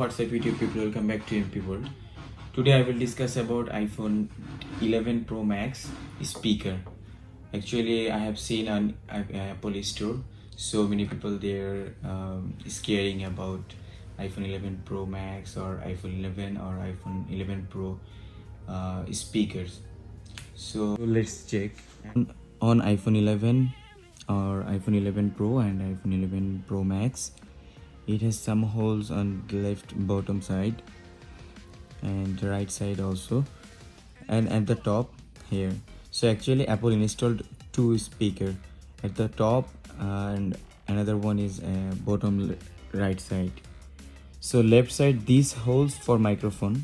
what's up YouTube people, welcome back to MP World. Today I will discuss about iPhone 11 Pro Max speaker. Actually I have seen on Apple store so many people there scaring about iPhone 11 Pro Max or iPhone 11 or iPhone 11 Pro speakers. So let's check on iPhone 11 or iPhone 11 Pro and iPhone 11 Pro Max. It has some holes on the left bottom side and the right side also, and at the top here. So actually Apple installed two speaker at the top and another one is bottom right side. So left side, these holes for microphone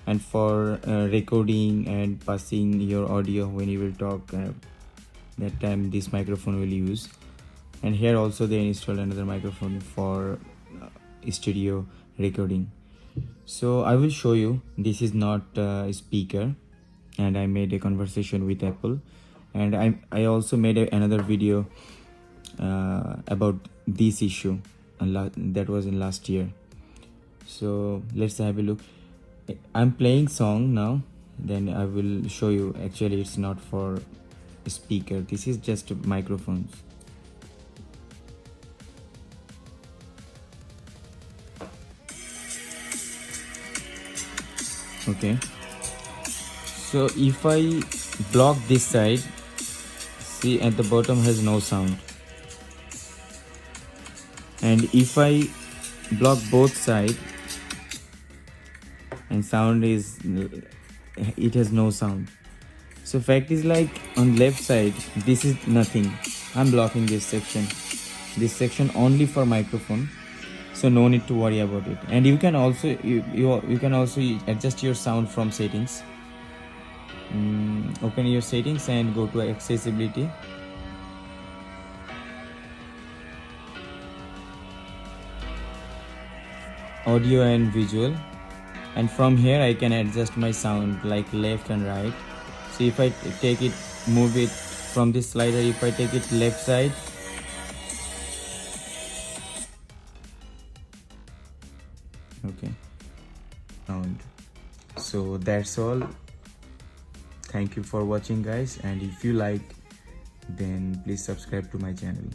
and for recording and passing your audio when you will talk, that time this microphone will use. And here also they installed another microphone for stereo recording. So I will show you. This is not a speaker, and I made a conversation with Apple, and I also made another video about this issue, and that was in last year. So let's have a look. I'm playing song now, then I will show you. Actually it's not for a speaker, this is just microphones. Okay, so if I block this side, see at the bottom has no sound, and if I block both sides and sound is, it has no sound. So fact is, like on left side this is nothing. I'm blocking this section only for microphone, so no need to worry about it. And you can also you can also adjust your sound from settings. Open your settings and go to accessibility. Audio and visual, and from here I can adjust my sound like left and right. So if I take it, move it from this slider, if I take it left side, okay, sound. So that's all. Thank you for watching guys, and if you like, then please subscribe to my channel.